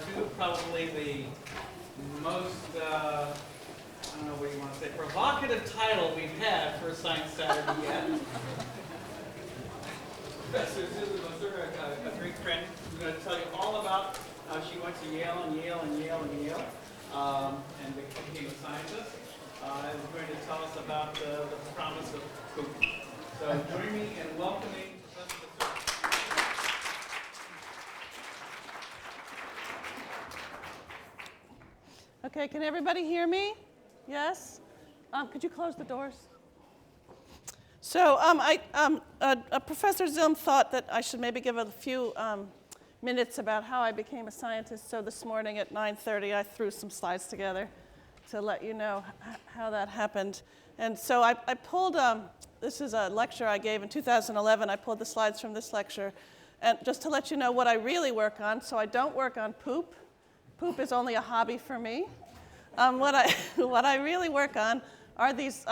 to probably the most, I don't know what you want to say, provocative title we've had for Science Saturday yet. Professor Susan Baserga, a great friend, is going to tell you all about how she went to Yale and Yale and Yale and Yale and became a scientist. And is going to tell us about the promise of poop. So join me in welcoming Professor Baserga. Okay, can everybody hear me? Yes? Could you close the doors? So Professor Zilm thought that I should maybe give a few minutes about how I became a scientist. So this morning at 9:30, I threw some slides together to let you know how that happened. And so I pulled, this is a lecture I gave in 2011. I pulled the slides from this lecture. And just to let you know what I really work on. So I don't work on poop. Poop is only a hobby for me. What I really work on are these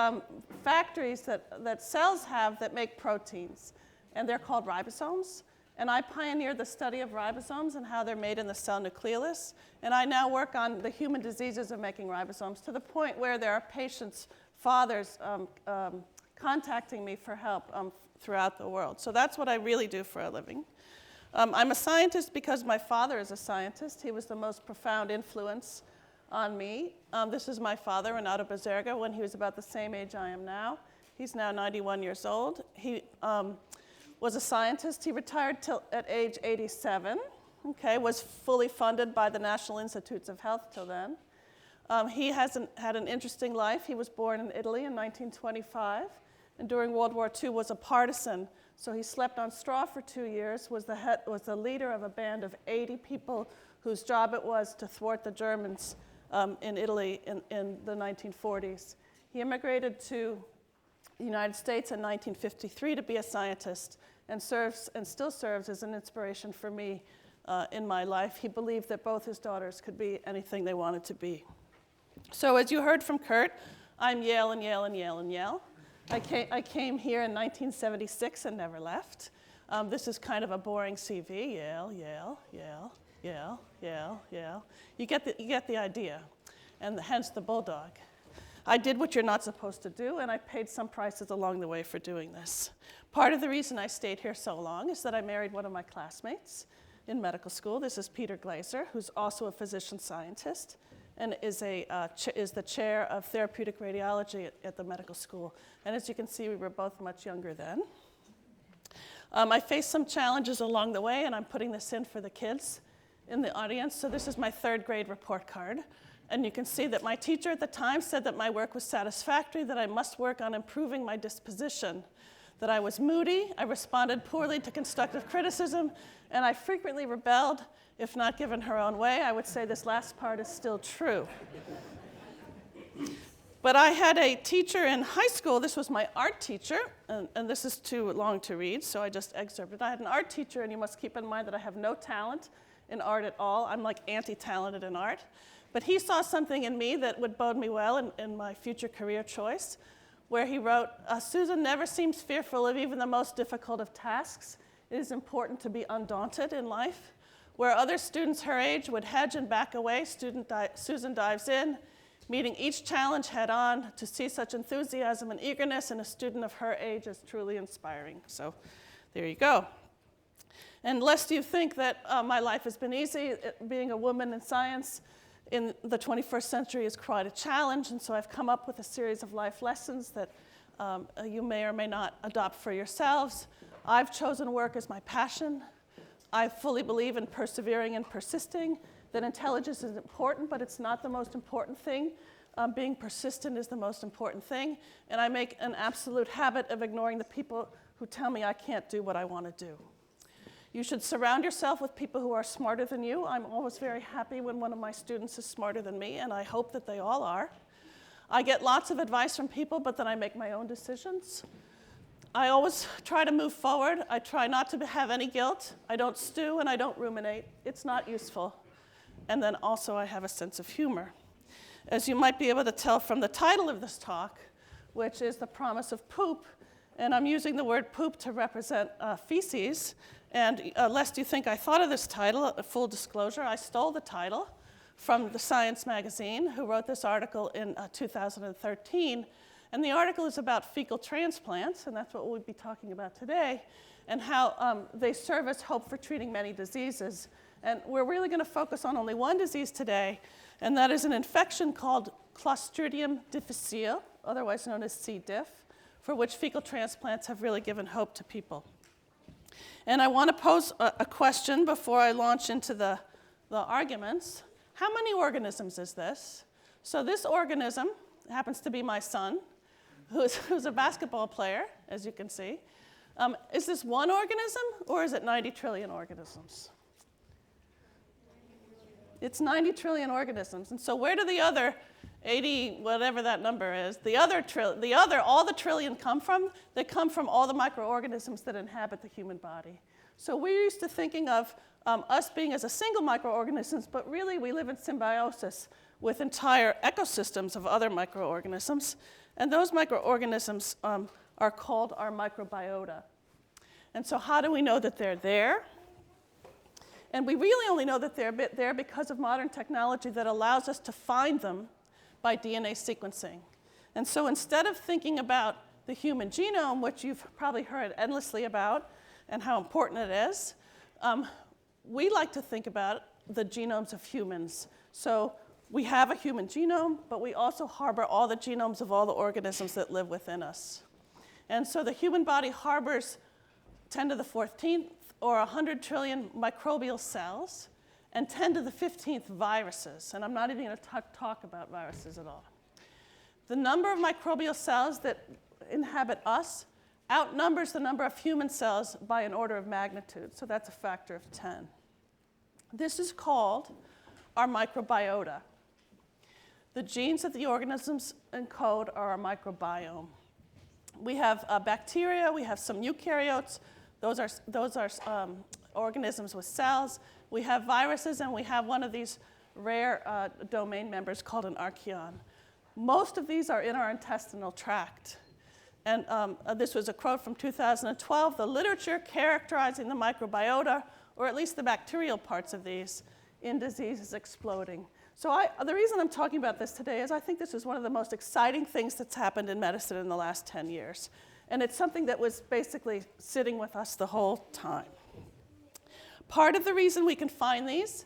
factories that cells have that make proteins, and they're called ribosomes. And I pioneered the study of ribosomes and how they're made in the cell nucleolus. And I now work on the human diseases of making ribosomes to the point where there are patients, fathers, contacting me for help throughout the world. So that's what I really do for a living. I'm a scientist because my father is a scientist. He was the most profound influence on me. This is my father, Renato Baserga, when he was about the same age I am now. He's now 91 years old. He was a scientist. He retired at age 87, was fully funded by the National Institutes of Health till then. He hasn't had an interesting life. He was born in Italy in 1925, and during World War II was a partisan. So he slept on straw for 2 years, was the leader of a band of 80 people whose job it was to thwart the Germans in Italy in the 1940s. He immigrated to the United States in 1953 to be a scientist and still serves as an inspiration for me in my life. He believed that both his daughters could be anything they wanted to be. So as you heard from Kurt, I'm Yale and Yale and Yale and Yale. I came here in 1976 and never left. This is kind of a boring CV. Yale, Yale, Yale, Yale, Yale, Yale. You get the idea, and hence the bulldog. I did what you're not supposed to do, and I paid some prices along the way for doing this. Part of the reason I stayed here so long is that I married one of my classmates in medical school. This is Peter Glaser, who's also a physician scientist, and is the chair of therapeutic radiology at the medical school. And as you can see, we were both much younger then. I faced some challenges along the way, and I'm putting this in for the kids in the audience. So this is my 3rd grade report card. And you can see that my teacher at the time said that my work was satisfactory, that I must work on improving my disposition, that I was moody, I responded poorly to constructive criticism, and I frequently rebelled. If not given her own way, I would say this last part is still true. But I had a teacher in high school. This was my art teacher, and this is too long to read, so I just excerpted. I had an art teacher, and you must keep in mind that I have no talent in art at all. I'm like anti-talented in art. But he saw something in me that would bode me well in my future career choice, where he wrote, Susan never seems fearful of even the most difficult of tasks. It is important to be undaunted in life. Where other students her age would hedge and back away, Susan dives in, meeting each challenge head on. To see such enthusiasm and eagerness in a student of her age is truly inspiring. So there you go. And lest you think that my life has been easy, being a woman in science in the 21st century is quite a challenge, and so I've come up with a series of life lessons that you may or may not adopt for yourselves. I've chosen work as my passion. I fully believe in persevering and persisting, that intelligence is important, but it's not the most important thing. Being persistent is the most important thing, and I make an absolute habit of ignoring the people who tell me I can't do what I want to do. You should surround yourself with people who are smarter than you. I'm always very happy when one of my students is smarter than me, and I hope that they all are. I get lots of advice from people, but then I make my own decisions. I always try to move forward. I try not to have any guilt. I don't stew and I don't ruminate. It's not useful. And then also I have a sense of humor. As you might be able to tell from the title of this talk, which is The Promise of Poop, And I'm using the word poop to represent feces. And lest you think I thought of this title, full disclosure, I stole the title from the Science magazine, who wrote this article in 2013. And the article is about fecal transplants, and that's what we'll be talking about today, and how they serve as hope for treating many diseases. And we're really going to focus on only one disease today, and that is an infection called Clostridium difficile, otherwise known as C. diff, for which fecal transplants have really given hope to people. And I want to pose a question before I launch into the arguments. How many organisms is this? So this organism happens to be my son, who's a basketball player, as you can see. Is this one organism, or is it 90 trillion organisms? It's 90 trillion organisms. And so where do the other 80, whatever that number is, all the trillion come from? They come from all the microorganisms that inhabit the human body. So we're used to thinking of us being as a single microorganisms, but really we live in symbiosis with entire ecosystems of other microorganisms. And those microorganisms are called our microbiota. And so how do we know that they're there? And we really only know that they're there because of modern technology that allows us to find them by DNA sequencing. And so instead of thinking about the human genome, which you've probably heard endlessly about and how important it is, we like to think about the genomes of humans. So we have a human genome, but we also harbor all the genomes of all the organisms that live within us. And so the human body harbors 10 to the 14th or 100 trillion microbial cells and 10 to the 15th viruses. And I'm not even going to talk about viruses at all. The number of microbial cells that inhabit us outnumbers the number of human cells by an order of magnitude. So that's a factor of 10. This is called our microbiota. The genes that the organisms encode are our microbiome. We have bacteria, we have some eukaryotes. Those are organisms with cells. We have viruses, and we have one of these rare domain members called an archaeon. Most of these are in our intestinal tract. And this was a quote from 2012. The literature characterizing the microbiota, or at least the bacterial parts of these, in disease is exploding. So the reason I'm talking about this today is I think this is one of the most exciting things that's happened in medicine in the last 10 years. And it's something that was basically sitting with us the whole time. Part of the reason we can find these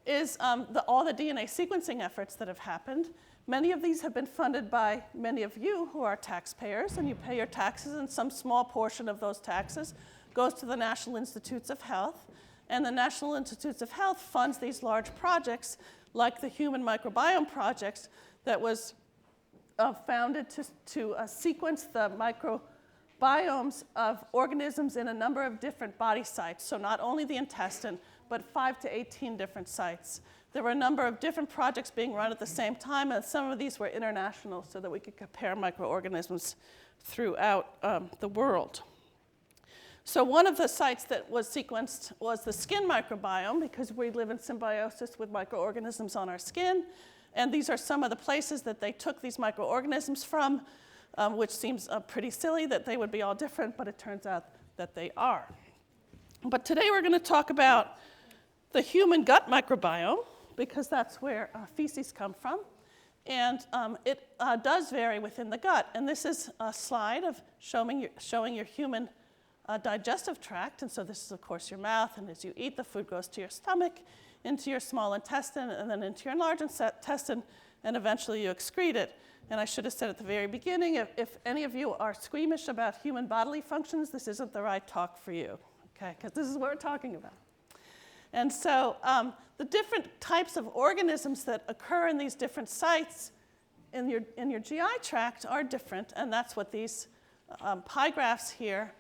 is all the DNA sequencing efforts that have happened. Many of these have been funded by many of you who are taxpayers, and you pay your taxes, and some small portion of those taxes goes to the National Institutes of Health. And the National Institutes of Health funds these large projects, like the Human Microbiome Projects, that was founded to sequence the microbiomes of organisms in a number of different body sites. So not only the intestine, but 5 to 18 different sites. There were a number of different projects being run at the same time, and some of these were international so that we could compare microorganisms throughout the world. So one of the sites that was sequenced was the skin microbiome, because we live in symbiosis with microorganisms on our skin. And these are some of the places that they took these microorganisms from, which seems pretty silly that they would be all different, but it turns out that they are. But today we're going to talk about the human gut microbiome, because that's where feces come from. And it does vary within the gut. And this is a slide of showing your human digestive tract. And so this is, of course, your mouth. And as you eat, the food goes to your stomach, into your small intestine, and then into your large intestine, and eventually you excrete it. And I should have said at the very beginning, if any of you are squeamish about human bodily functions, this isn't the right talk for you, okay? Because this is what we're talking about. And so the different types of organisms that occur in these different sites in your GI tract are different, and that's what these pie graphs here.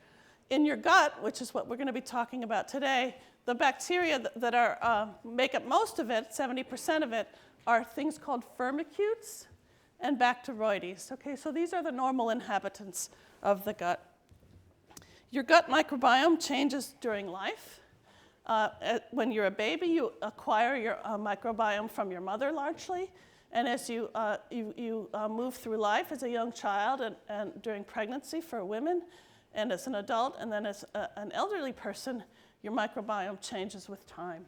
In your gut, which is what we're going to be talking about today, the bacteria that make up most of it, 70% of it, are things called firmicutes and Bacteroides. Okay, so these are the normal inhabitants of the gut. Your gut microbiome changes during life. When you're a baby, you acquire your microbiome from your mother largely. And as you move through life as a young child and during pregnancy for women, and as an adult, and then as an elderly person, your microbiome changes with time.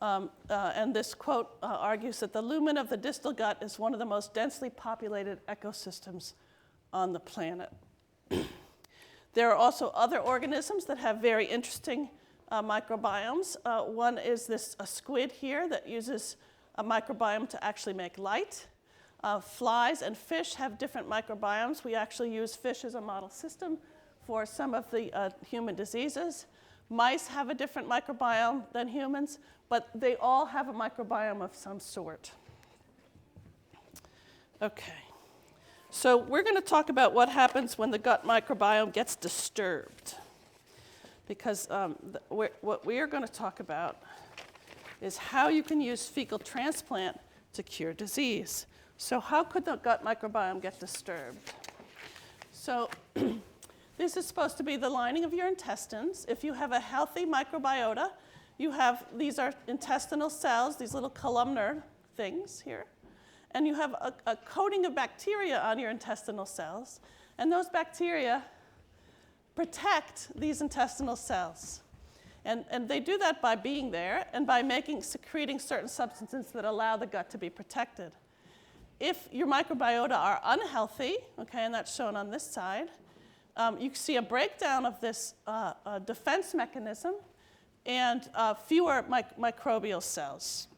And this quote argues that the lumen of the distal gut is one of the most densely populated ecosystems on the planet. There are also other organisms that have very interesting microbiomes. One is a squid here that uses a microbiome to actually make light. Flies and fish have different microbiomes. We actually use fish as a model system for some of the human diseases. Mice have a different microbiome than humans, but they all have a microbiome of some sort. Okay. So we're going to talk about what happens when the gut microbiome gets disturbed. Because what we are going to talk about is how you can use fecal transplant to cure disease. So how could the gut microbiome get disturbed? So this is supposed to be the lining of your intestines. If you have a healthy microbiota, these are intestinal cells, these little columnar things here. And you have a coating of bacteria on your intestinal cells. And those bacteria protect these intestinal cells. And they do that by being there and by secreting certain substances that allow the gut to be protected. If your microbiota are unhealthy, okay, and that's shown on this side, you see a breakdown of this defense mechanism and fewer microbial cells.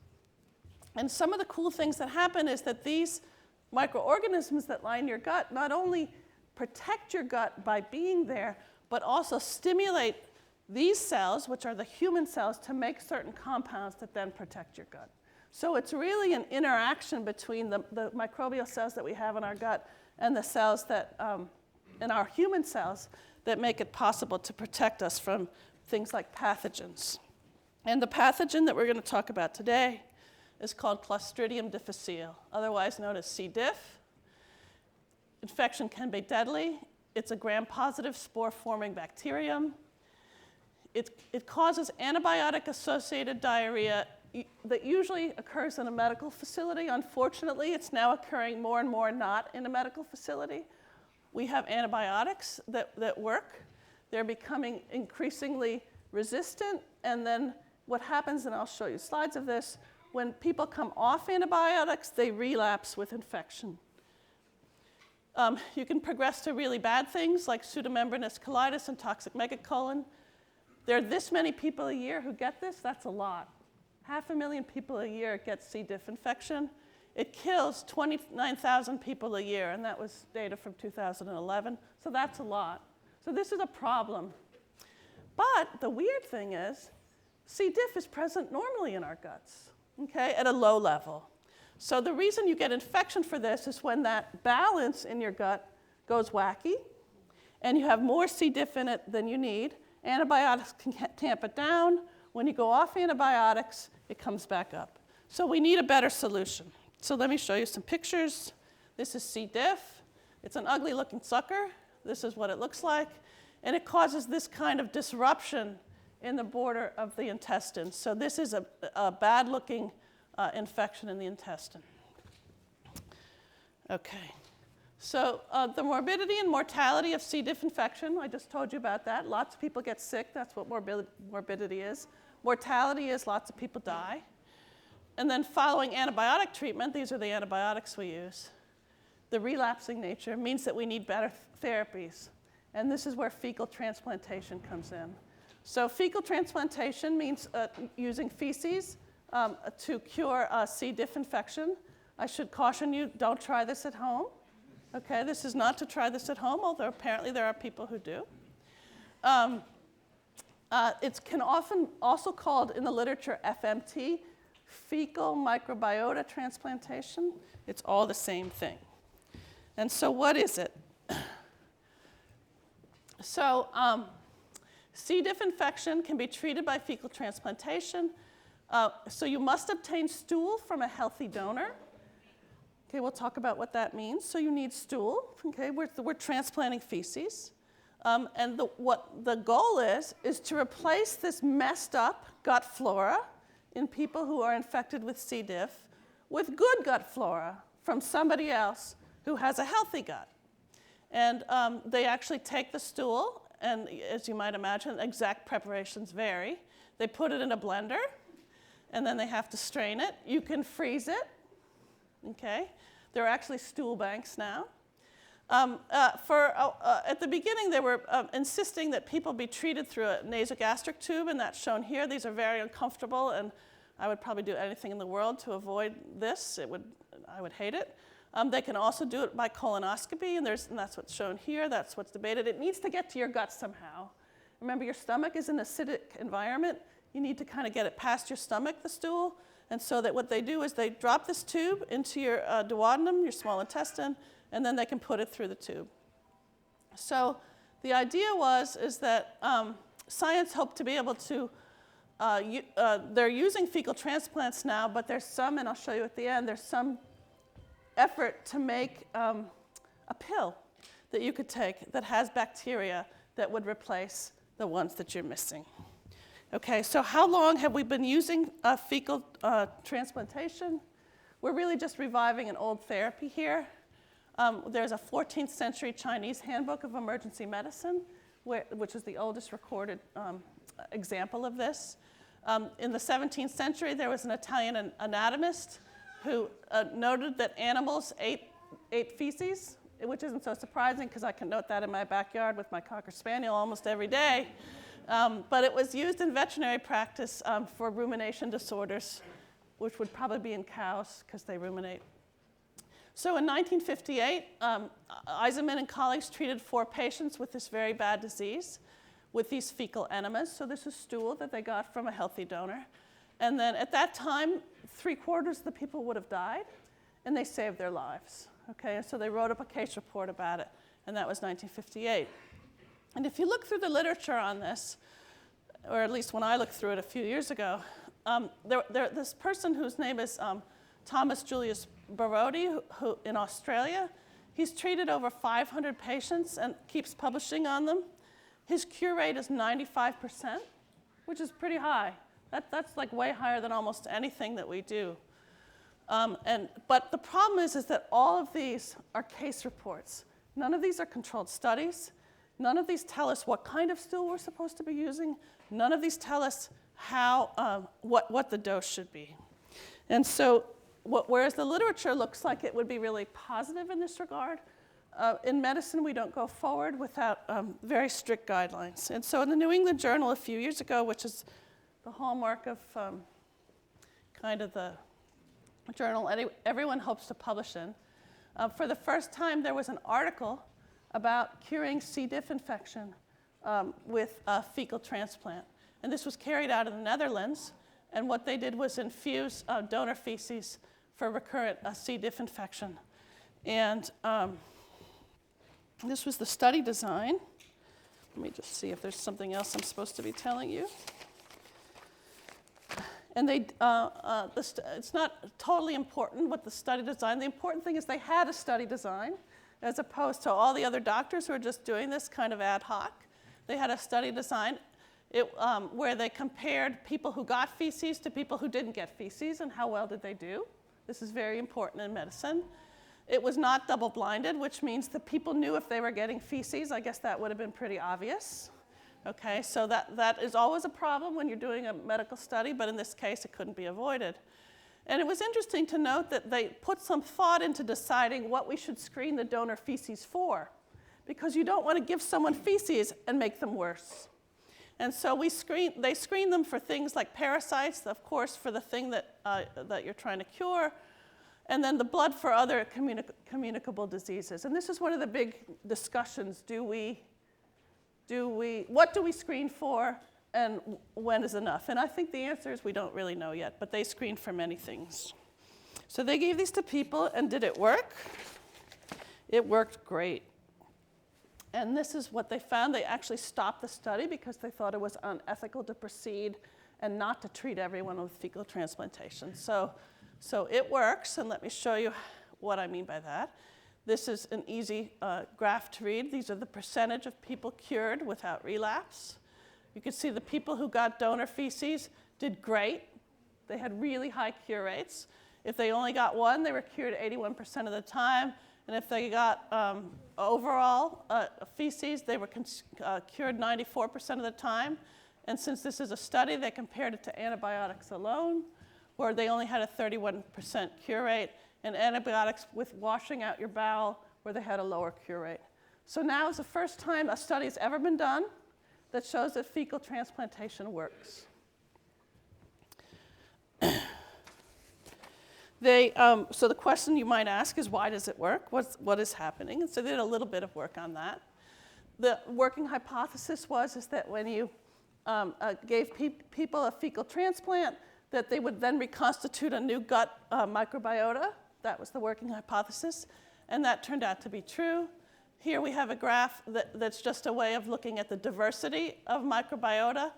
And some of the cool things that happen is that these microorganisms that line your gut not only protect your gut by being there, but also stimulate these cells, which are the human cells, to make certain compounds that then protect your gut. So it's really an interaction between the microbial cells that we have in our gut and the cells that, in our human cells, that make it possible to protect us from things like pathogens. And the pathogen that we're going to talk about today is called Clostridium difficile, otherwise known as C. diff. Infection can be deadly. It's a gram-positive spore-forming bacterium. It causes antibiotic-associated diarrhea that usually occurs in a medical facility. Unfortunately, it's now occurring more and more not in a medical facility. We have antibiotics that work. They're becoming increasingly resistant, and then what happens, and I'll show you slides of this, when people come off antibiotics, they relapse with infection. You can progress to really bad things like pseudomembranous colitis and toxic megacolon. There are this many people a year who get this. That's a lot. 500,000 people a year get C. diff infection. It kills 29,000 people a year, and that was data from 2011. So that's a lot. So this is a problem. But the weird thing is, C. diff is present normally in our guts, okay, at a low level. So the reason you get infection for this is when that balance in your gut goes wacky, and you have more C. diff in it than you need. Antibiotics can tamp it down. When you go off antibiotics, it comes back up. So we need a better solution. So let me show you some pictures. This is C. diff. It's an ugly-looking sucker. This is what it looks like. And it causes this kind of disruption in the border of the intestine. So this is a bad-looking infection in the intestine. Okay. So the morbidity and mortality of C. diff infection, I just told you about that. Lots of people get sick. That's what morbidity is. Mortality is lots of people die. And then following antibiotic treatment, these are the antibiotics we use, the relapsing nature means that we need better therapies. And this is where fecal transplantation comes in. So fecal transplantation means using feces to cure C. diff infection. I should caution you, don't try this at home. Okay, this is not to try this at home, although apparently there are people who do. It can often also called in the literature FMT, fecal microbiota transplantation. It's all the same thing. And so what is it? So C. diff infection can be treated by fecal transplantation. So you must obtain stool from a healthy donor. Okay, we'll talk about what that means. So you need stool. Okay, we're transplanting feces. And what the goal is to replace this messed up gut flora in people who are infected with C. diff with good gut flora from somebody else who has a healthy gut. And they actually take the stool, and as you might imagine, exact preparations vary. They put it in a blender, and then they have to strain it. You can freeze it, okay? There are actually stool banks now. At the beginning, they were insisting that people be treated through a nasogastric tube, and that's shown here. These are very uncomfortable, and I would probably do anything in the world to avoid this. I would hate it. They can also do it by colonoscopy, and that's what's shown here. That's what's debated. It needs to get to your gut somehow. Remember, your stomach is an acidic environment. You need to kind of get it past your stomach, the stool. And so that what they do is they drop this tube into your duodenum, your small intestine, and then they can put it through the tube. So the idea is that science hoped to be able to, they're using fecal transplants now, but there's some, and I'll show you at the end, there's some effort to make a pill that you could take that has bacteria that would replace the ones that you're missing. Okay, so how long have we been using fecal transplantation? We're really just reviving an old therapy here. There's a 14th century Chinese handbook of emergency medicine, which is the oldest recorded example of this. In the 17th century, there was an Italian anatomist who noted that animals ate feces, which isn't so surprising because I can note that in my backyard with my Cocker Spaniel almost every day. But it was used in veterinary practice for rumination disorders, which would probably be in cows because they ruminate. So in 1958, Eisenman and colleagues treated 4 patients with this very bad disease with these fecal enemas. So this is stool that they got from a healthy donor. And then at that time, 3/4 of the people would have died, and they saved their lives. Okay, and so they wrote up a case report about it, and that was 1958. And if you look through the literature on this, or at least when I looked through it a few years ago, this person whose name is Thomas Julius Barodi, who in Australia, he's treated over 500 patients and keeps publishing on them. His cure rate is 95%, which is pretty high. That's like way higher than almost anything that we do. But the problem is that all of these are case reports. None of these are controlled studies. None of these tell us what kind of stool we're supposed to be using. None of these tell us what the dose should be. And so whereas the literature looks like it would be really positive in this regard, in medicine we don't go forward without very strict guidelines. And so in the New England Journal a few years ago, which is the hallmark of kind of the journal everyone hopes to publish in, for the first time there was an article about curing C. diff infection with a fecal transplant. And this was carried out in the Netherlands. And what they did was infuse donor feces for recurrent C. diff infection. And this was the study design. Let me just see if there's something else I'm supposed to be telling you. And it's not totally important what the study design. The important thing is they had a study design, as opposed to all the other doctors who are just doing this kind of ad hoc. They had a study design where they compared people who got feces to people who didn't get feces and how well did they do. This is very important in medicine. It was not double-blinded, which means the people knew if they were getting feces. I guess that would have been pretty obvious. Okay, so that is always a problem when you're doing a medical study, but in this case it couldn't be avoided. And it was interesting to note that they put some thought into deciding what we should screen the donor feces for, because you don't want to give someone feces and make them worse. And so they screen them for things like parasites, of course, for the thing that you're trying to cure, and then the blood for other communicable diseases. And this is one of the big discussions. What do we screen for, and when is enough? And I think the answer is we don't really know yet, but they screen for many things. So they gave these to people, and did it work? It worked great. And this is what they found. They actually stopped the study because they thought it was unethical to proceed and not to treat everyone with fecal transplantation. So it works, and let me show you what I mean by that. This is an easy graph to read. These are the percentage of people cured without relapse. You can see the people who got donor feces did great. They had really high cure rates. If they only got one, they were cured 81% of the time. And if they got overall feces, they were cured 94% of the time. And since this is a study, they compared it to antibiotics alone, where they only had a 31% cure rate, and antibiotics with washing out your bowel, where they had a lower cure rate. So now is the first time a study has ever been done that shows that fecal transplantation works. So the question you might ask is, why does it work? What is happening? And so they did a little bit of work on that. The working hypothesis is that when you gave people a fecal transplant, that they would then reconstitute a new gut microbiota. That was the working hypothesis, and that turned out to be true. Here we have a graph that's just a way of looking at the diversity of microbiota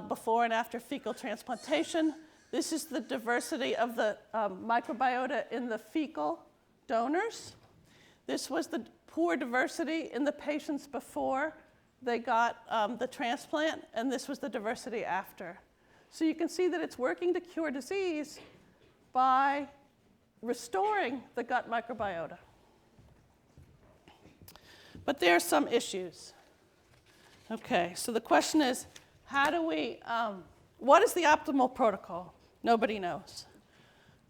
before and after fecal transplantation. This is the diversity of the microbiota in the fecal donors. This was the poor diversity in the patients before they got the transplant, and this was the diversity after. So you can see that it's working to cure disease by restoring the gut microbiota. But there are some issues. Okay, so the question is, what is the optimal protocol? Nobody knows.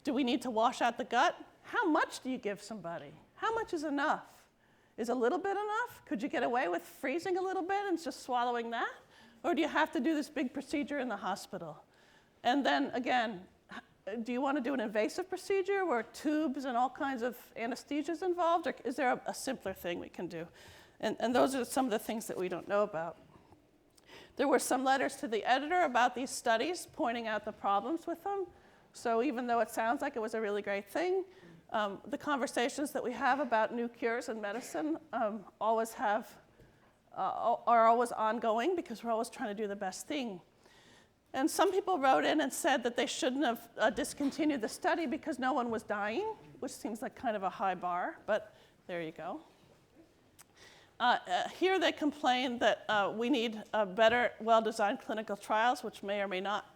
Do we need to wash out the gut? How much do you give somebody? How much is enough? Is a little bit enough? Could you get away with freezing a little bit and just swallowing that? Or do you have to do this big procedure in the hospital? And then again, do you want to do an invasive procedure where tubes and all kinds of anesthesia is involved? Or is there a simpler thing we can do? And those are some of the things that we don't know about. There were some letters to the editor about these studies, pointing out the problems with them. So even though it sounds like it was a really great thing, the conversations that we have about new cures in medicine are always ongoing, because we're always trying to do the best thing. And some people wrote in and said that they shouldn't have discontinued the study because no one was dying, which seems like kind of a high bar, but there you go. Here they complain that we need better, well-designed clinical trials, which may or may not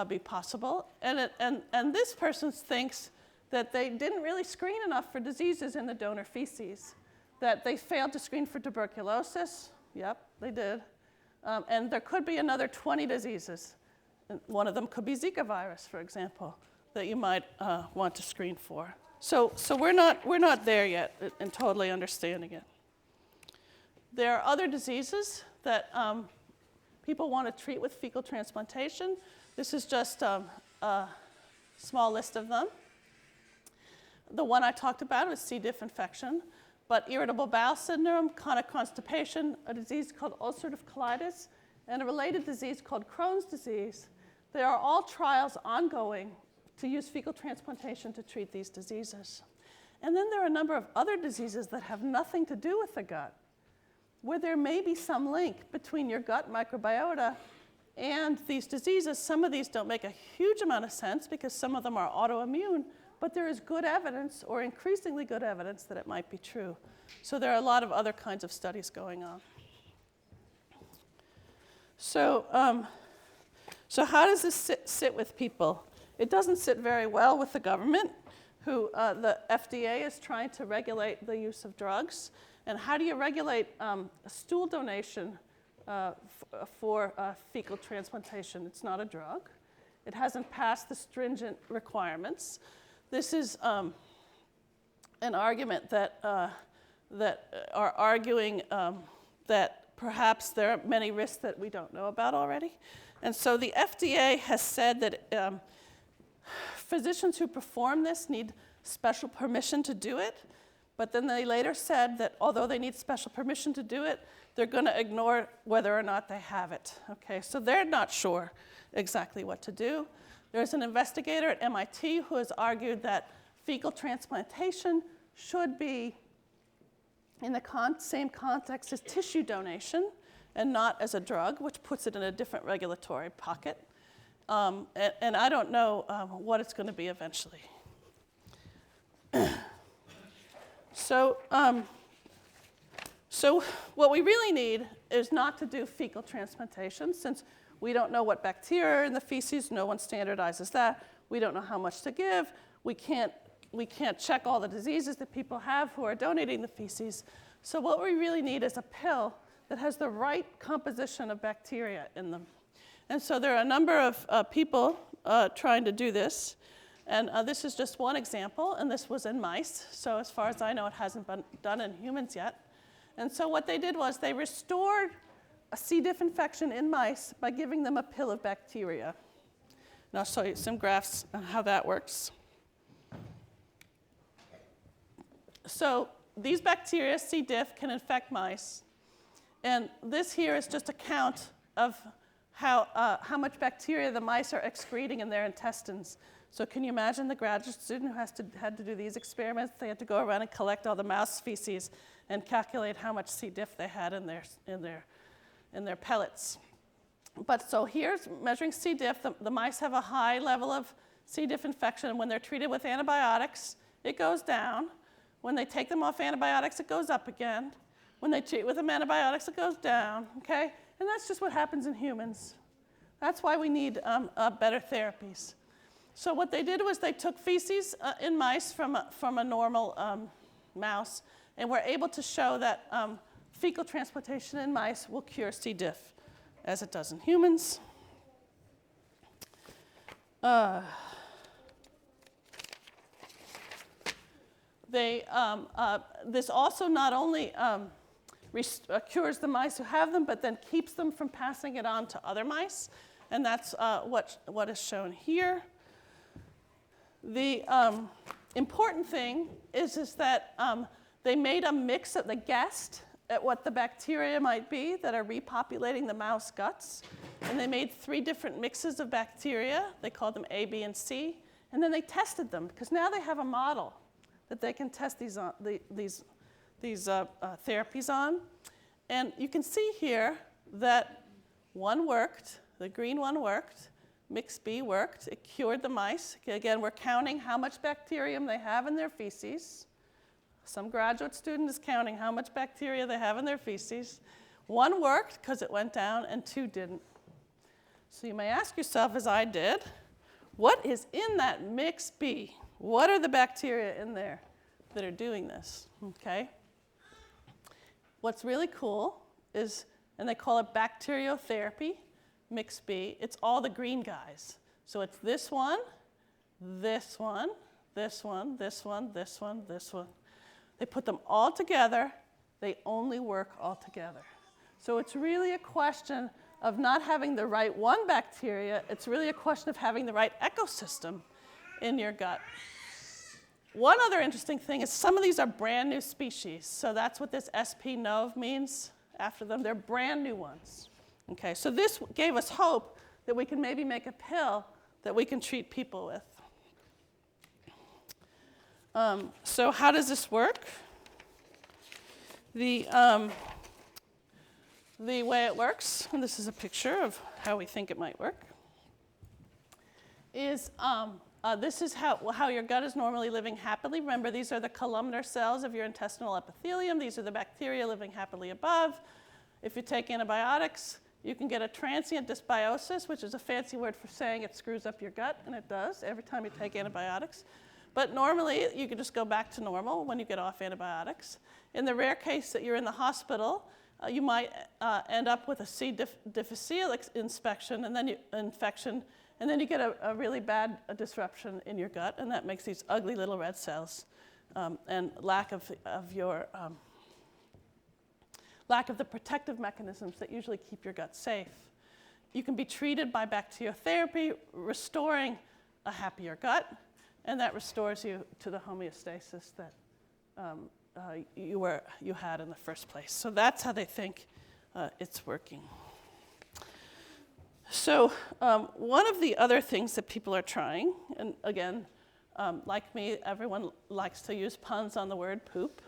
be possible. And this person thinks that they didn't really screen enough for diseases in the donor feces, that they failed to screen for tuberculosis. Yep, they did. And there could be another 20 diseases. And one of them could be Zika virus, for example, that you might want to screen for. So we're not there yet in totally understanding it. There are other diseases that people want to treat with fecal transplantation. This is just a small list of them. The one I talked about was C. diff infection, but irritable bowel syndrome, chronic constipation, a disease called ulcerative colitis, and a related disease called Crohn's disease. There are all trials ongoing to use fecal transplantation to treat these diseases. And then there are a number of other diseases that have nothing to do with the gut, where there may be some link between your gut microbiota and these diseases. Some of these don't make a huge amount of sense because some of them are autoimmune, but there is good evidence, or increasingly good evidence, that it might be true. So there are a lot of other kinds of studies going on. So how does this sit with people? It doesn't sit very well with the government, who the FDA is trying to regulate the use of drugs. And how do you regulate a stool donation for fecal transplantation? It's not a drug. It hasn't passed the stringent requirements. This is an argument that are arguing that perhaps there are many risks that we don't know about already. And so the FDA has said that physicians who perform this need special permission to do it. But then they later said that although they need special permission to do it, they're going to ignore whether or not they have it. Okay, so they're not sure exactly what to do. There's an investigator at MIT who has argued that fecal transplantation should be in the same context as tissue donation and not as a drug, which puts it in a different regulatory pocket. And I don't know what it's going to be eventually. So what we really need is not to do fecal transplantation, since we don't know what bacteria are in the feces. No one standardizes that. We don't know how much to give. We can't we can't check all the diseases that people have who are donating the feces. So what we really need is a pill that has the right composition of bacteria in them. And so there are a number of people trying to do this. And this is just one example, and this was in mice. So as far as I know, it hasn't been done in humans yet. And so what they did was they restored a C. diff infection in mice by giving them a pill of bacteria. And I'll show you some graphs on how that works. So these bacteria, C. diff, can infect mice. And this here is just a count of how much bacteria the mice are excreting in their intestines. So can you imagine the graduate student who had to do these experiments? They had to go around and collect all the mouse feces and calculate how much C. diff they had in their pellets. But so here's measuring C. diff. The mice have a high level of C. diff infection, and when they're treated with antibiotics, it goes down. When they take them off antibiotics, it goes up again. When they treat with them antibiotics, it goes down, okay? And that's just what happens in humans. That's why we need better therapies. So what they did was they took feces in mice from a normal mouse, and were able to show that fecal transplantation in mice will cure C. diff, as it does in humans. This also not only cures the mice who have them, but then keeps them from passing it on to other mice, and that's what is shown here. The important thing is that they made a mix of, they guessed at what the bacteria might be that are repopulating the mouse guts. And they made 3 different mixes of bacteria. They called them A, B, and C. And then they tested them, because now they have a model that they can test these therapies on. And you can see here that one worked, the green one worked. Mix B worked. It cured the mice. Again, we're counting how much bacterium they have in their feces. Some graduate student is counting how much bacteria they have in their feces. 1 worked because it went down, and 2 didn't. So you may ask yourself, as I did, what is in that mix B? What are the bacteria in there that are doing this? Okay. What's really cool is, and they call it bacteriotherapy, mix B, it's all the green guys. So it's this one, this one, this one, this one, this one, this one. They put them all together. They only work all together. So it's really a question of not having the right one bacteria. It's really a question of having the right ecosystem in your gut. One other interesting thing is some of these are brand new species. So that's what this SP Nov means after them. They're brand new ones. Okay, so this gave us hope that we can maybe make a pill that we can treat people with. So how does this work? The way it works, and this is a picture of how we think it might work, is this is how your gut is normally living happily. Remember, these are the columnar cells of your intestinal epithelium. These are the bacteria living happily above. If you take antibiotics, you can get a transient dysbiosis, which is a fancy word for saying it screws up your gut, and it does every time you take antibiotics. But normally, you can just go back to normal when you get off antibiotics. In the rare case that you're in the hospital, you might end up with a C. difficile infection, and then you get a really bad disruption in your gut, and that makes these ugly little red cells and lack of the protective mechanisms that usually keep your gut safe. You can be treated by bacteriotherapy, restoring a happier gut, and that restores you to the homeostasis that you had in the first place. So that's how they think it's working. So one of the other things that people are trying, and again, like me, everyone likes to use puns on the word poop.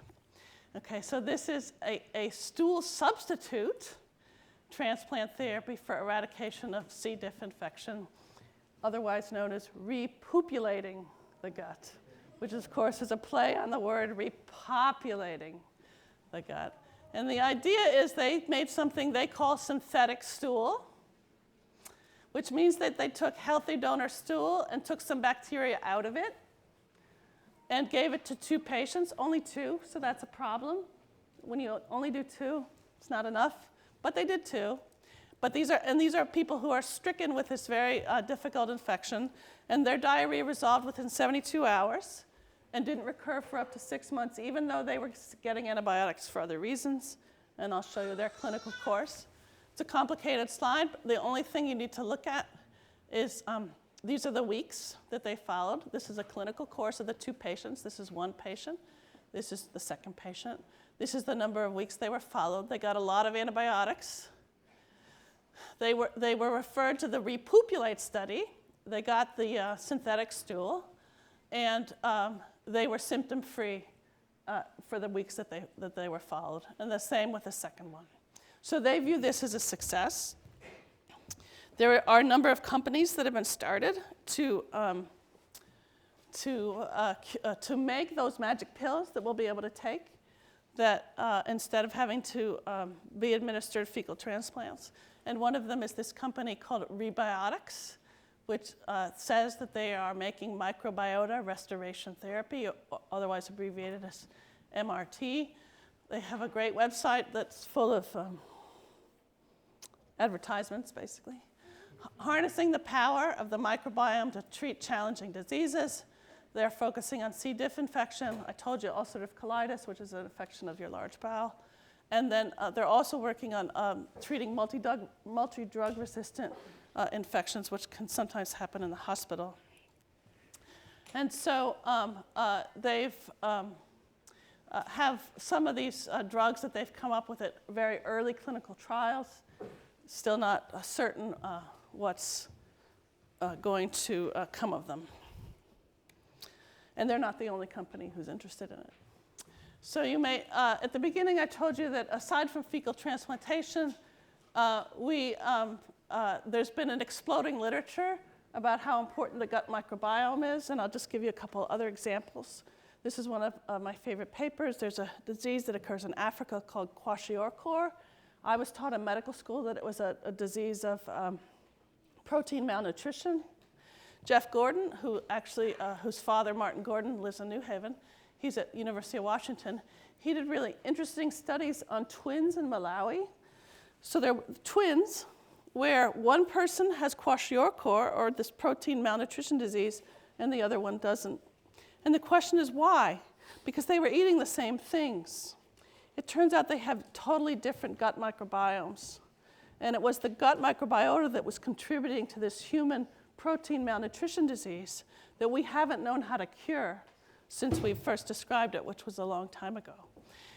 Okay, so this is a stool substitute transplant therapy for eradication of C. diff infection, otherwise known as repopulating the gut, which of course is a play on the word repopulating the gut. And the idea is they made something they call synthetic stool, which means that they took healthy donor stool and took some bacteria out of it, and gave it to 2 patients, only 2, so that's a problem. When you only do 2, it's not enough, but they did 2. But these are people who are stricken with this very difficult infection, and their diarrhea resolved within 72 hours and didn't recur for up to 6 months, even though they were getting antibiotics for other reasons. And I'll show you their clinical course. It's a complicated slide, but the only thing you need to look at is these are the weeks that they followed. This is a clinical course of the 2 patients. This is 1 patient. This is the 2nd patient. This is the number of weeks they were followed. They got a lot of antibiotics. They were referred to the Repopulate study. They got the synthetic stool, and they were symptom-free for the weeks that they were followed, and the same with the second one. So they view this as a success. There are a number of companies that have been started to make those magic pills that we'll be able to take that instead of having to be administered fecal transplants. And one of them is this company called Rebiotics, which says that they are making microbiota restoration therapy, otherwise abbreviated as MRT. They have a great website that's full of advertisements, basically. Harnessing the power of the microbiome to treat challenging diseases. They're focusing on C. diff infection. I told you ulcerative colitis, which is an infection of your large bowel. And then they're also working on treating multi-drug resistant infections, which can sometimes happen in the hospital. And so they've have some of these drugs that they've come up with at very early clinical trials. Still not certain what's going to come of them. And they're not the only company who's interested in it. So you may, at the beginning I told you that aside from fecal transplantation, there's been an exploding literature about how important the gut microbiome is, and I'll just give you a couple other examples. This is one of my favorite papers. There's a disease that occurs in Africa called kwashiorkor. I was taught in medical school that it was a disease of protein malnutrition. Jeff Gordon, whose father, Martin Gordon, lives in New Haven, he's at University of Washington. He did really interesting studies on twins in Malawi. So they're twins where one person has kwashiorkor, or this protein malnutrition disease, and the other one doesn't. And the question is why? Because they were eating the same things. It turns out they have totally different gut microbiomes. And it was the gut microbiota that was contributing to this human protein malnutrition disease that we haven't known how to cure since we first described it, which was a long time ago.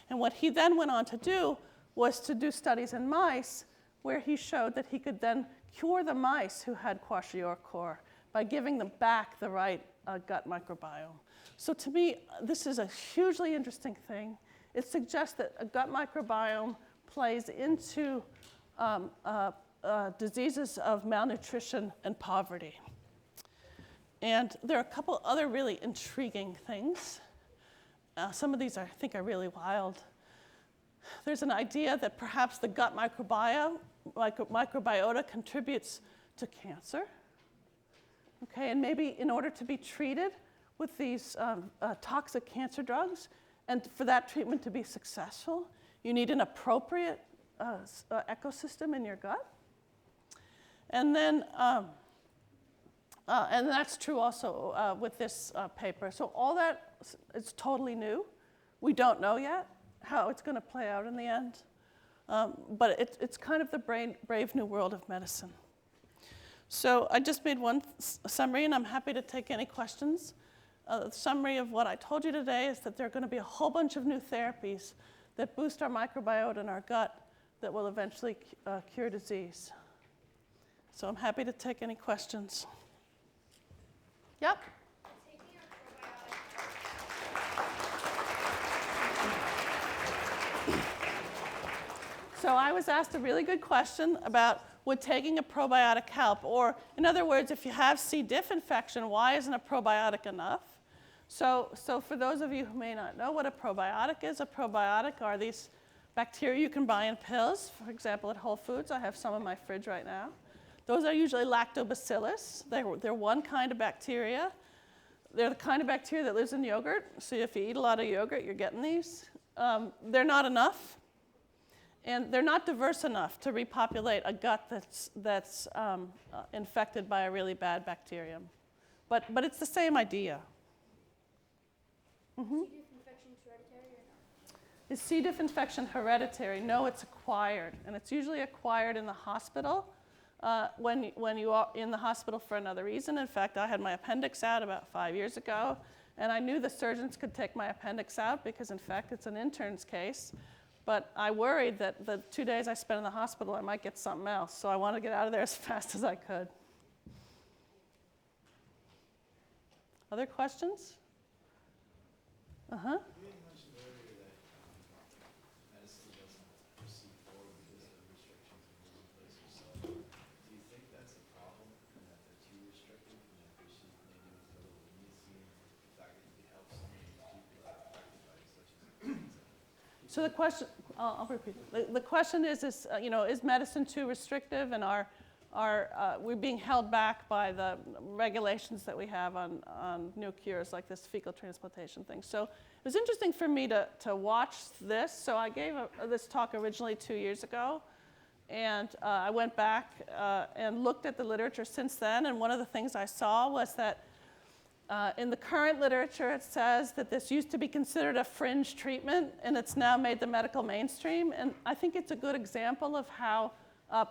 And what he then went on to do was to do studies in mice where he showed that he could then cure the mice who had kwashiorkor by giving them back the right gut microbiome. So to me, this is a hugely interesting thing. It suggests that a gut microbiome plays into diseases of malnutrition and poverty. And there are a couple other really intriguing things. Some of these I think are really wild. There's an idea that perhaps the gut microbiota contributes to cancer. Okay, and maybe in order to be treated with these toxic cancer drugs, and for that treatment to be successful, you need an appropriate ecosystem in your gut. And then, and that's true also with this paper. So all that is totally new. We don't know yet how it's going to play out in the end. But it's kind of the brave new world of medicine. So I just made one summary, and I'm happy to take any questions. The summary of what I told you today is that there are going to be a whole bunch of new therapies that boost our microbiota in our gut that will eventually cure disease. So I'm happy to take any questions. Yep? So I was asked a really good question about would taking a probiotic help? Or in other words, if you have C. diff infection, why isn't a probiotic enough? So for those of you who may not know what a probiotic is, a probiotic are these bacteria you can buy in pills. For example, at Whole Foods, I have some in my fridge right now. Those are usually lactobacillus. They're one kind of bacteria. They're the kind of bacteria that lives in yogurt. So if you eat a lot of yogurt, you're getting these. They're not enough. And they're not diverse enough to repopulate a gut that's infected by a really bad bacterium. But it's the same idea. Mm-hmm. C. diff infection hereditary or not? Is C. diff infection hereditary? No, it's acquired. And it's usually acquired in the hospital when you are in the hospital for another reason. In fact, I had my appendix out about 5 years ago, and I knew the surgeons could take my appendix out because, in fact, it's an intern's case. But I worried that the 2 days I spent in the hospital, I might get something else. So I wanted to get out of there as fast as I could. Other questions? Uh-huh. You mentioned earlier that medicine doesn't proceed forward because of restrictions in moving places. So do you think that's a problem and that they're too restrictive and that they should maybe look a little leniency in the fact that you can help so many people that are affected by such as So the question, I'll repeat. The question is medicine too restrictive, and we're being held back by the regulations that we have on new cures like this fecal transplantation thing. So it was interesting for me to watch this. So I gave this talk originally 2 years ago, and I went back and looked at the literature since then, and one of the things I saw was that in the current literature, it says that this used to be considered a fringe treatment, and it's now made the medical mainstream. And I think it's a good example of how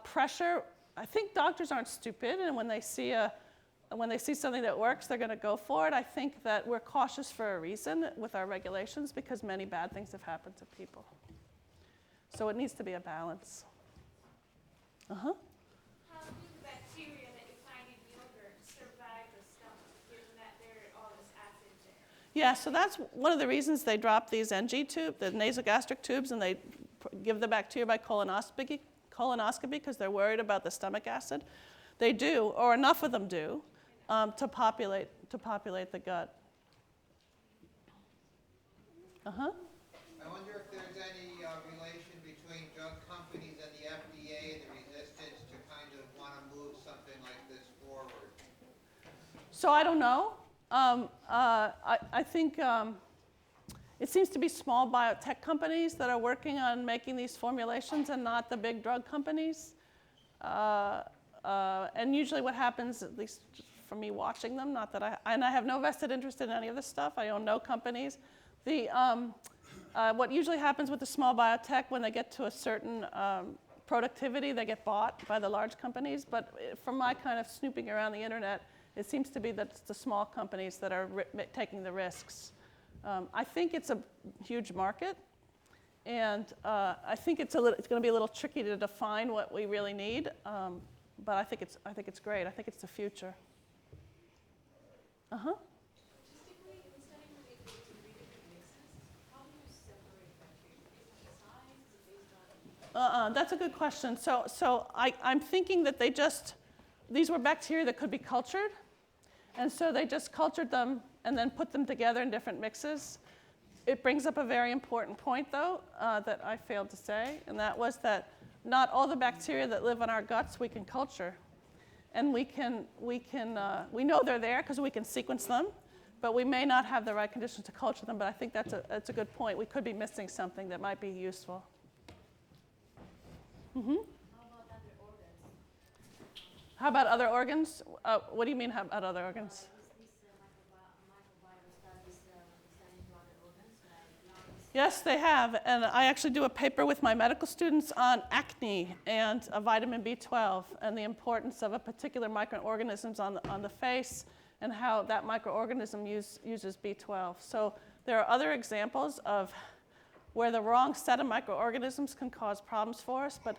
pressure. I think doctors aren't stupid, and when they see something that works, they're going to go for it. I think that we're cautious for a reason with our regulations because many bad things have happened to people. So it needs to be a balance. Uh-huh. How do the bacteria that you find in yogurt survive the stomach, given that there are all this acid there? Yeah, so that's one of the reasons they drop these NG tubes, the nasogastric tubes, and they give the bacteria by colonoscopy because they're worried about the stomach acid. They do, or enough of them do, to populate the gut. Uh-huh. I wonder if there's any relation between drug companies and the FDA and the resistance to kind of want to move something like this forward. So I don't know. I think it seems to be small biotech companies that are working on making these formulations and not the big drug companies. And usually what happens, at least from me watching them, not that I have no vested interest in any of this stuff. I own no companies. What usually happens with the small biotech, when they get to a certain productivity, they get bought by the large companies. But from my kind of snooping around the internet, it seems to be that it's the small companies that are taking the risks. I think it's a huge market, and I think it's going to be a little tricky to define what we really need. But I think it's great. I think it's the future. Uh-huh. Statistically, in studying where they go to 3 different mixes, how do you separate bacteria? Is it the size? Is it based on? That's a good question. So I'm thinking that these were bacteria that could be cultured, and so they just cultured them and then put them together in different mixes. It brings up a very important point, though, that I failed to say, and that was that not all the bacteria that live in our guts we can culture. And we know they're there because we can sequence them, but we may not have the right conditions to culture them. But I think that's a good point. We could be missing something that might be useful. Mm-hmm. How about other organs? What do you mean, how about other organs? Yes, they have. And I actually do a paper with my medical students on acne and vitamin B12 and the importance of a particular microorganisms on the face and how that microorganism uses B12. So there are other examples of where the wrong set of microorganisms can cause problems for us, but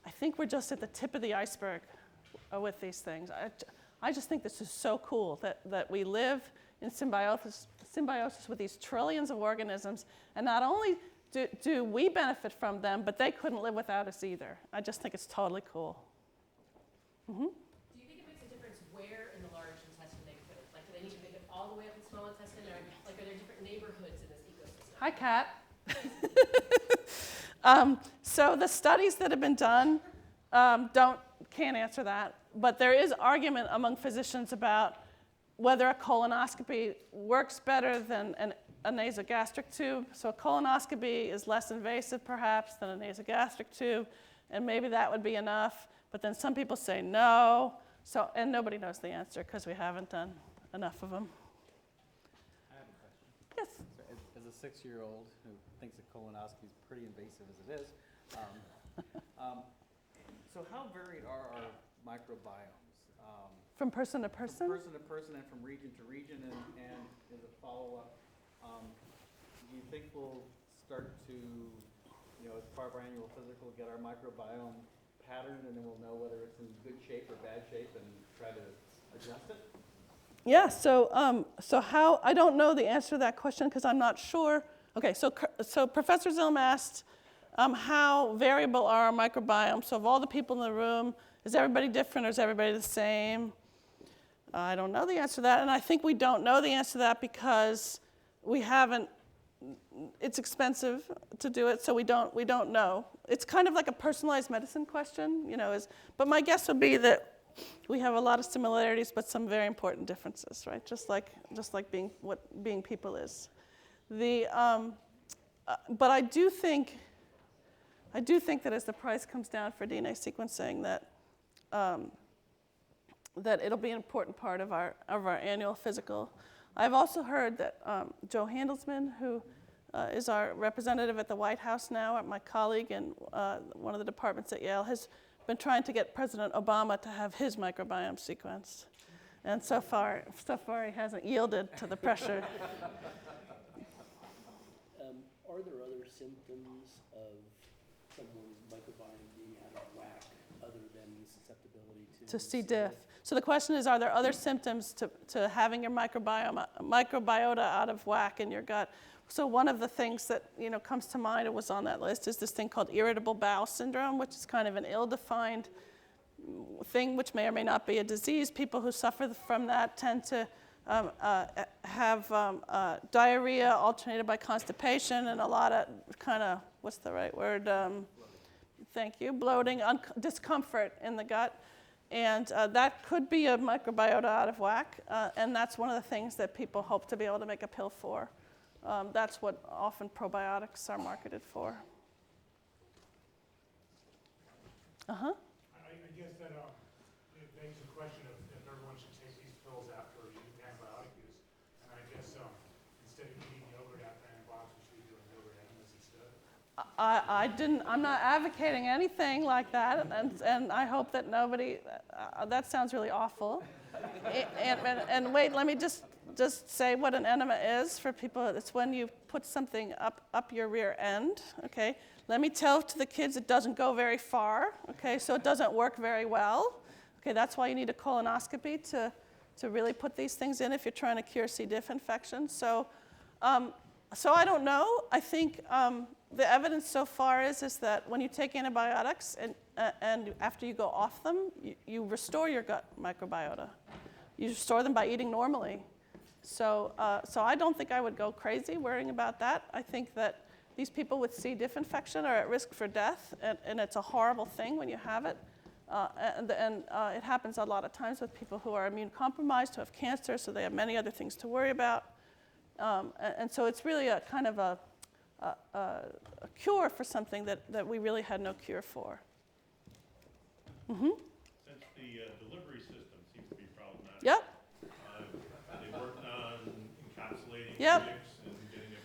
I think we're just at the tip of the iceberg with these things. I just think this is so cool that we live in symbiosis with these trillions of organisms, and not only do we benefit from them, but they couldn't live without us either. I just think it's totally cool. Mm-hmm. Do you think it makes a difference where in the large intestine they put it? Like, do they need to make it all the way up in the small intestine, or like, are there different neighborhoods in this ecosystem? Hi, Kat. So the studies that have been done can't answer that, but there is argument among physicians about whether a colonoscopy works better than a nasogastric tube. So a colonoscopy is less invasive perhaps than a nasogastric tube, and maybe that would be enough. But then some people say no, and nobody knows the answer because we haven't done enough of them. I have a question. Yes? So as a 6-year-old who thinks a colonoscopy is pretty invasive as it is, so how varied are our microbiomes? From person to person? From person to person and from region to region, and as a follow-up, do you think we'll start to, as part of our annual physical, get our microbiome patterned, and then we'll know whether it's in good shape or bad shape and try to adjust it? Yeah, so how, I don't know the answer to that question because I'm not sure. Okay, so Professor Zilm asked how variable are our microbiomes? So of all the people in the room, is everybody different or is everybody the same? I don't know the answer to that, and I think we don't know the answer to that because we haven't, it's expensive to do it, so we don't know. It's kind of like a personalized medicine question, but my guess would be that we have a lot of similarities, but some very important differences, right? Just like being people is. But I do think that as the price comes down for DNA sequencing, that it'll be an important part of our annual physical. I've also heard that Joe Handelsman, who is our representative at the White House now, my colleague in one of the departments at Yale, has been trying to get President Obama to have his microbiome sequenced. And so far he hasn't yielded to the pressure. Are there other symptoms of someone's microbiome being out of whack other than susceptibility to C. diff. So the question is, are there other symptoms to having your microbiota out of whack in your gut? So one of the things that comes to mind and was on that list is this thing called irritable bowel syndrome, which is kind of an ill-defined thing, which may or may not be a disease. People who suffer from that tend to have diarrhea alternated by constipation and a lot of kind of, what's the right word? Thank you, bloating, discomfort in the gut. And that could be a microbiota out of whack, and that's one of the things that people hope to be able to make a pill for. That's what often probiotics are marketed for. I guess that it begs the question of if everyone should take these pills after antibiotic use. And I guess instead of eating yogurt after antibiotics, we should be doing yogurt enemas instead. I'm not advocating anything like that, and I hope that nobody, that sounds really awful. and wait, let me just say what an enema is for people. It's when you put something up your rear end, okay? Let me tell to the kids it doesn't go very far, okay? So it doesn't work very well. Okay, that's why you need a colonoscopy to really put these things in if you're trying to cure C. diff infection. So I don't know. I think the evidence so far is that when you take antibiotics and after you go off them, you restore your gut microbiota. You restore them by eating normally. So I don't think I would go crazy worrying about that. I think that these people with C. diff infection are at risk for death, and it's a horrible thing when you have it. And it happens a lot of times with people who are immune compromised, who have cancer, so they have many other things to worry about. And so it's really a kind of a cure for something that we really had no cure for. Mm-hmm. Since the delivery system seems to be problematic. Yep. They worked on encapsulating Yep. and getting it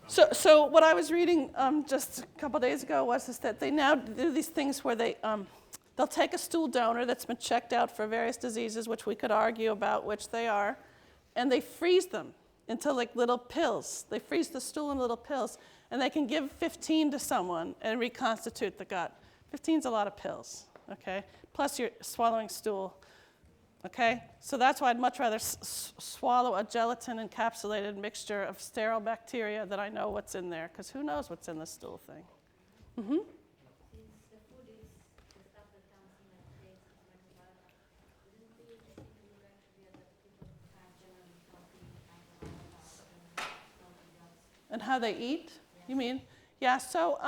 past. So what I was reading just a couple days ago was that they now do these things where they'll take a stool donor that's been checked out for various diseases, which we could argue about which they are, and they freeze them into like little pills. They freeze the stool in little pills, and they can give 15 to someone and reconstitute the gut. 15 is a lot of pills, okay? Plus you're swallowing stool, okay? So that's why I'd much rather swallow a gelatin encapsulated mixture of sterile bacteria that I know what's in there, because who knows what's in the stool thing. Mm-hmm. Since the food is the stuff that comes in that creates this microbiota, wouldn't it be interesting to look actually at the people who have generally healthy microbiota and healthy guts? And how they eat, you mean? Yeah, so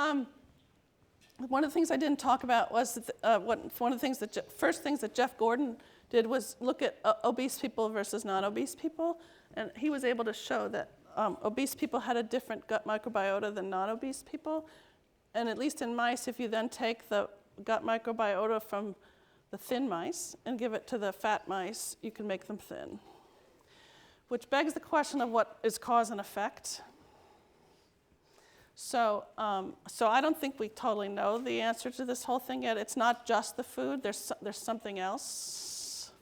one of the things I didn't talk about was that, one of the things first things that Jeff Gordon did was look at obese people versus non-obese people, and he was able to show that obese people had a different gut microbiota than non-obese people. And at least in mice, if you then take the gut microbiota from the thin mice and give it to the fat mice, you can make them thin. Which begs the question of what is cause and effect. So I don't think we totally know the answer to this whole thing yet. It's not just the food. There's something else.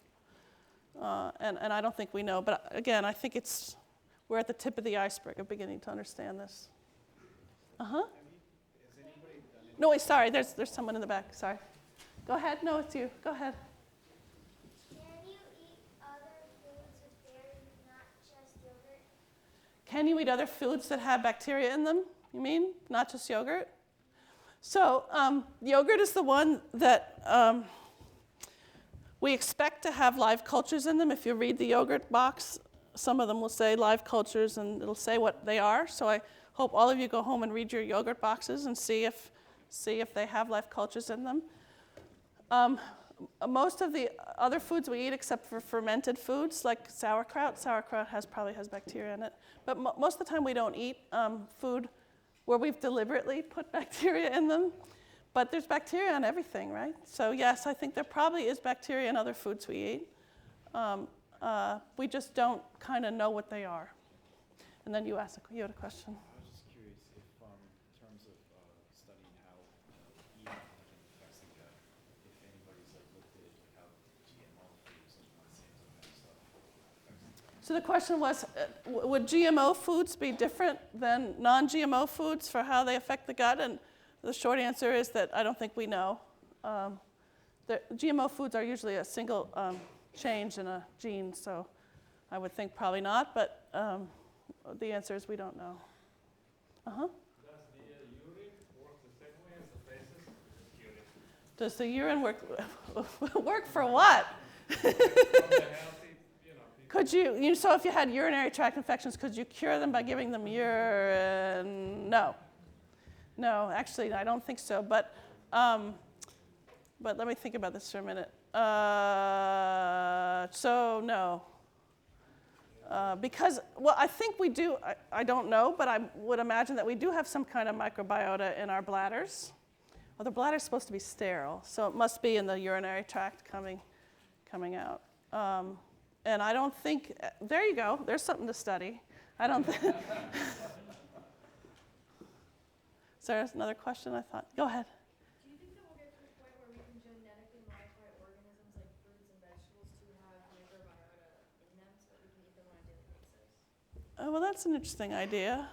And I don't think we know. But again, I think we're at the tip of the iceberg of beginning to understand this. Uh-huh. No, wait, sorry. There's someone in the back. Sorry. Go ahead. No, it's you. Go ahead. Can you eat other foods with dairy, not just yogurt? Can you eat other foods that have bacteria in them? You mean? Not just yogurt? So yogurt is the one that we expect to have live cultures in them. If you read the yogurt box, some of them will say live cultures, and it'll say what they are. So I hope all of you go home and read your yogurt boxes and see if they have live cultures in them. Most of the other foods we eat, except for fermented foods like sauerkraut probably has bacteria in it. But most of the time we don't eat food where we've deliberately put bacteria in them. But there's bacteria in everything, right? So yes, I think there probably is bacteria in other foods we eat. We just don't kind of know what they are. And then you had a question. I was just curious if, in terms of studying how eating affects the gut, if anybody's looked at how GMO foods and monsanto kind of stuff affects the gut. So the question was, would GMO foods be different than non-GMO foods for how they affect the gut? And the short answer is that I don't think we know. The GMO foods are usually a single change in a gene, so I would think probably not, but the answer is we don't know. Uh-huh. Does the urine work the same way as the feces? Does the urine work for what? From the healthy, Could you, so if you had urinary tract infections, could you cure them by giving them urine? No. No, actually, I don't think so. But let me think about this for a minute. So no. Because, well, I think we do, I don't know, but I would imagine that we do have some kind of microbiota in our bladders. Well, the bladder's supposed to be sterile, so it must be in the urinary tract coming out. And I don't think, there you go, there's something to study. I don't think. Is there another question I thought? Go ahead. Do you think that we'll get to the point where we can genetically modify organisms like fruits and vegetables to have microbiota in them so that we can eat them on a daily basis? Well, that's an interesting idea.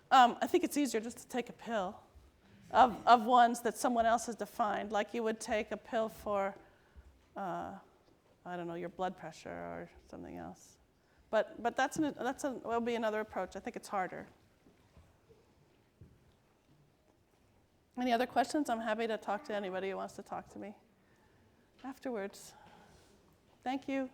I think it's easier just to take a pill of ones that someone else has defined, like you would take a pill for, I don't know, your blood pressure or something else. But will be another approach. I think it's harder. Any other questions? I'm happy to talk to anybody who wants to talk to me afterwards. Thank you.